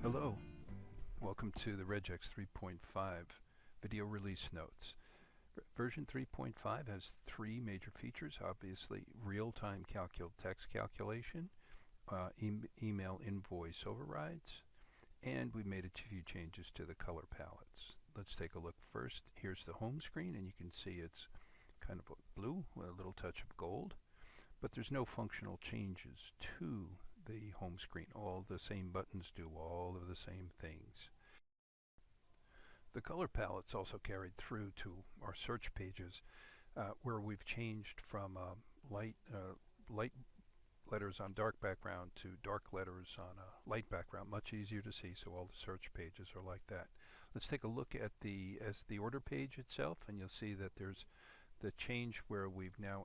Hello, welcome to the RegX 3.5 video release notes. Version 3.5 has three major features, obviously real-time text calculation, email invoice overrides, and we made a few changes to the color palettes. Let's take a look first. Here's the home screen, and you can see it's kind of blue with a little touch of gold, but there's no functional changes to the home screen. All the same buttons do all of the same things. The color palette's also carried through to our search pages, where we've changed from light letters on dark background to dark letters on a light background. Much easier to see, so all the search pages are like that. Let's take a look at the order page itself, and you'll see that there's the change where we've now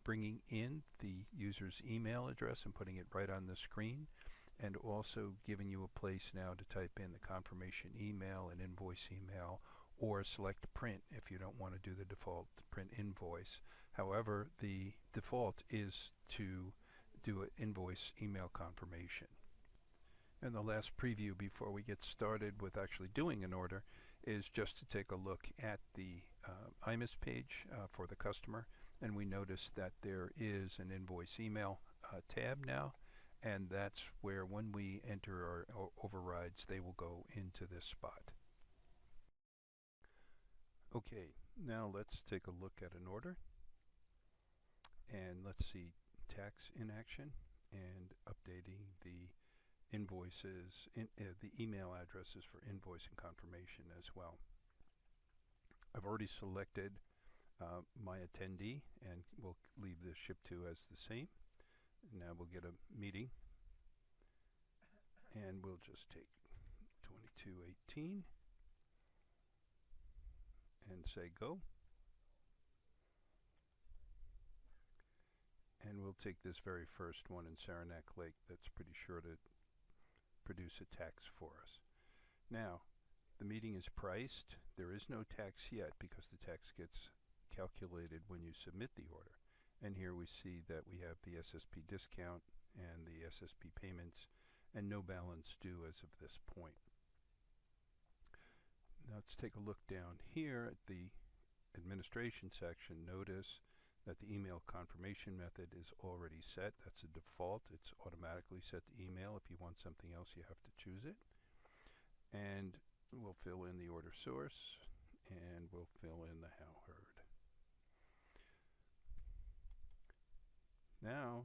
bringing in the user's email address and putting it right on the screen, and also giving you a place now to type in the confirmation email and invoice email, or select print if you don't want to do the default print invoice. However, the default is to do an invoice email confirmation. And the last preview before we get started with actually doing an order is just to take a look at the IMIS page for the customer, and we notice that there is an invoice email tab now, and that's where when we enter our overrides, they will go into this spot. Okay, now let's take a look at an order, and let's see tax in action and updating the invoices, the email addresses for invoice and confirmation as well. I've already selected my attendee, and we'll leave the ship to as the same. Now we'll get a meeting, and we'll just take 2218 and say go. And we'll take this very first one in Saranac Lake that's pretty sure to produce a tax for us. Now, the meeting is priced. There is no tax yet because the tax gets calculated when you submit the order. And here we see that we have the SSP discount and the SSP payments, and no balance due as of this point. Now let's take a look down here at the administration section. Notice that the email confirmation method is already set. That's a default. It's automatically set to email. If you want something else, you have to choose it. And we'll fill in the order source, and we'll fill in the how heard. Now,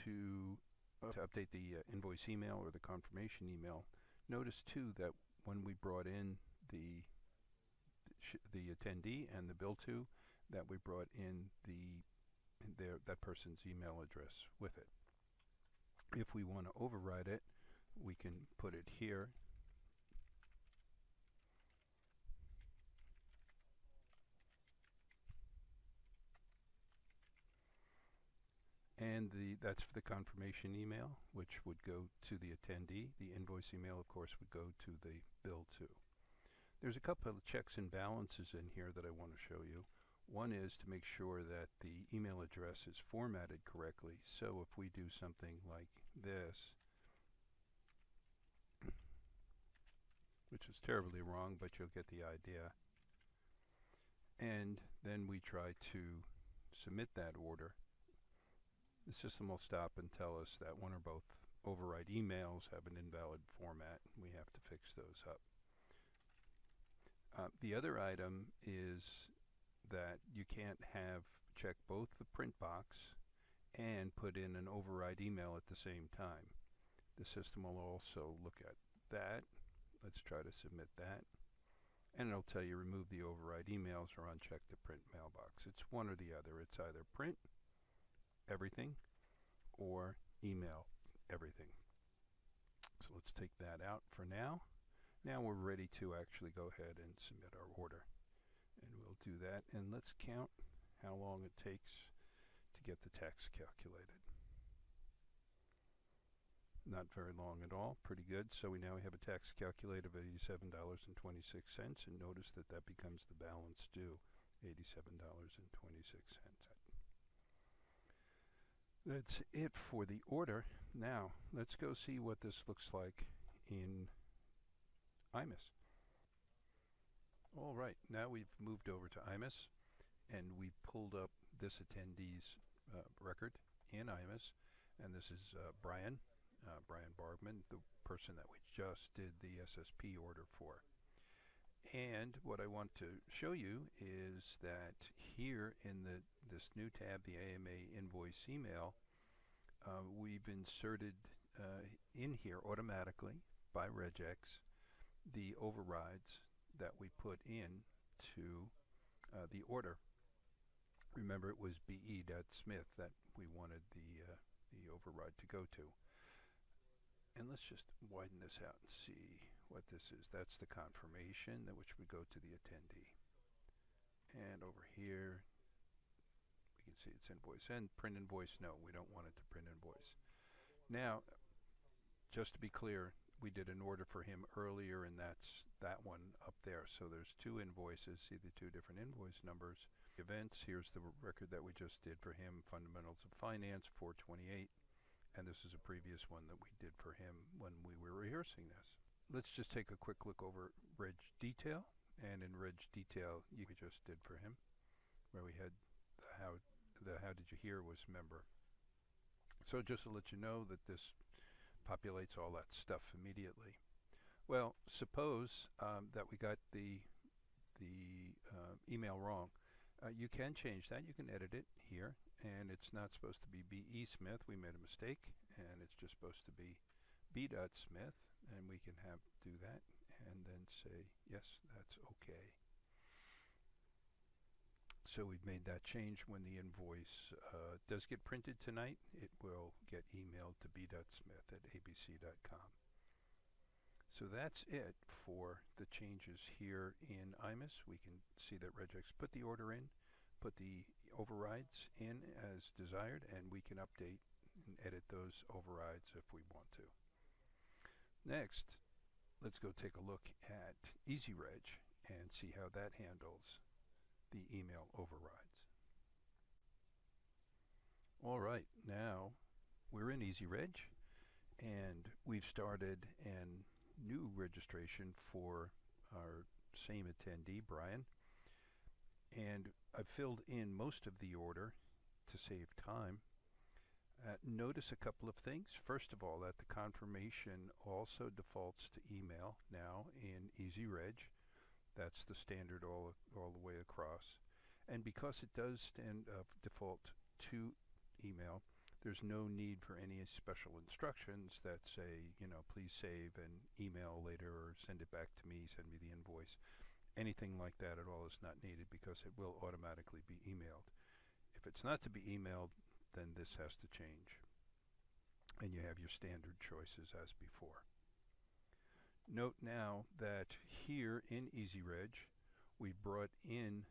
to update the invoice email or the confirmation email, notice too that when we brought in the attendee and the bill to, that we brought in that person's email address with it. If we want to override it, we can put it here. And that's for the confirmation email, which would go to the attendee. The invoice email, of course, would go to the bill to. There's a couple of checks and balances in here that I want to show you. One is to make sure that the email address is formatted correctly. So if we do something like this, which is terribly wrong, but you'll get the idea, and then we try to submit that order, the system will stop and tell us that one or both override emails have an invalid format, and we have to fix those up. The other item is that you can't check both the print box and put in an override email at the same time. The system will also look at that. Let's try to submit that. And it'll tell you remove the override emails or uncheck the print mailbox. It's one or the other. It's either print everything or email everything. So let's take that out for now. Now we're ready to actually go ahead and submit our order. And we'll do that, and let's count how long it takes to get the tax calculated. Not very long at all, pretty good. So we now have a tax calculated of $87.26, and notice that that becomes the balance due, $87.26. That's it for the order. Now, let's go see what this looks like in IMIS. All right, now we've moved over to IMIS and we pulled up this attendee's record in IMIS, and this is Brian Bargman, the person that we just did the SSP order for. And what I want to show you is that here in this new tab, the AMA invoice email, we've inserted in here automatically by RegX the overrides that we put in to the order. Remember, it was be.smith that we wanted the override to go to. And let's just widen this out and see what this is. That's the confirmation that which would go to the attendee. And over here, we can see it's invoice. And print invoice, no, we don't want it to print invoice. Now, just to be clear, we did an order for him earlier, and that's that one up there. So there's two invoices. See the two different invoice numbers. Events, here's the record that we just did for him, Fundamentals of Finance, 428. And this is a previous one that we did for him when we were rehearsing this. Let's just take a quick look over Reg Detail. And in Reg Detail, we just did for him, where we had the how did you hear was member. So just to let you know that this populates all that stuff immediately. Well, suppose that we got the email wrong. You can change that. You can edit it here, and it's not supposed to be B.E. Smith. We made a mistake, and it's just supposed to be B.Smith, and we can do that and then say, yes, that's okay. So we've made that change. When the invoice does get printed tonight, it will get emailed to b.smith at abc.com. So that's it for the changes here in IMIS. We can see that RegX put the order in, put the overrides in as desired, and we can update and edit those overrides if we want to. Next, let's go take a look at EasyReg and see how that handles the email overrides. All right, now we're in EasyReg, and we've started an new registration for our same attendee, Brian. And I've filled in most of the order to save time. Notice a couple of things. First of all, that the confirmation also defaults to email now in EasyReg. That's the standard all the way across. And because it does default to email, there's no need for any special instructions that say, please save and email later, or send it back to me, send me the invoice. Anything like that at all is not needed because it will automatically be emailed. If it's not to be emailed, then this has to change. And you have your standard choices as before. Note now that here in EasyReg, we brought in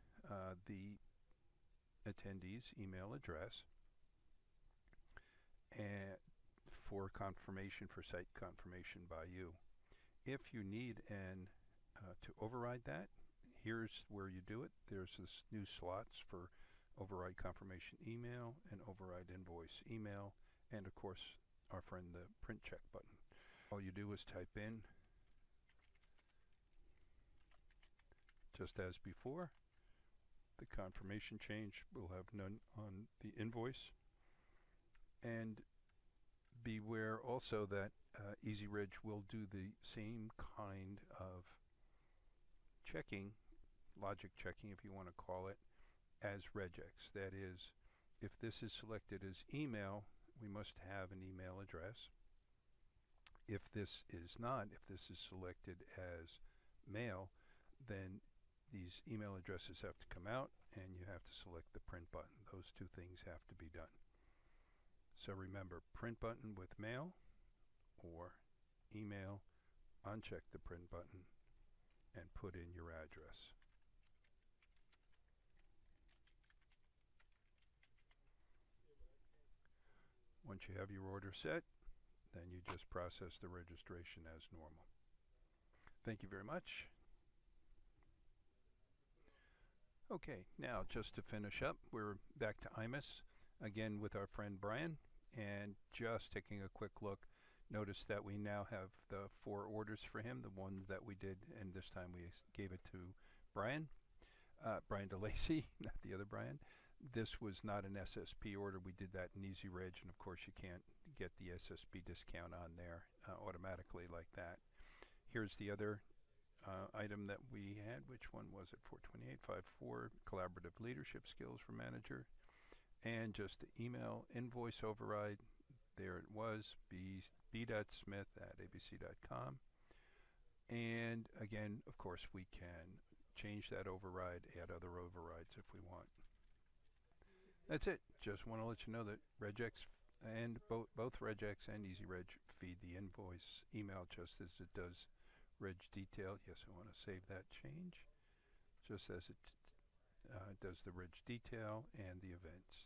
the attendee's email address and for confirmation, for site confirmation by you. If you need to override that, here's where you do it. There's this new slots for override confirmation email and override invoice email, and of course our friend the print check button. All you do is type in, just as before, the confirmation change will have none on the invoice. And beware also that EasyReg will do the same kind of checking, logic checking if you want to call it, as RegX. That is, if this is selected as email, we must have an email address. If this is not, if this is selected as mail, then these email addresses have to come out and you have to select the print button. Those two things have to be done. So remember, print button with mail or email, uncheck the print button and put in your address. Once you have your order set, then you just process the registration as normal. Thank you very much. Okay, now just to finish up, we're back to IMIS again with our friend Brian, and just taking a quick look Notice that we now have the 4 orders for him, the ones that we did, and this time we gave it to Brian. Brian DeLacy, not the other Brian. This was not an SSP order. We did that in EasyReg, and of course you can't get the SSP discount on there automatically like that. Here's the other item that we had. Which one was it? 42854, collaborative leadership skills for manager. And just the email invoice override. There it was, b.smith@abc.com. And again, of course, we can change that override, add other overrides if we want. That's it. Just want to let you know that RegX and both RegX and EasyReg feed the invoice email just as it does Reg Detail. Yes, I want to save that change, just as it does the Reg Detail and the events.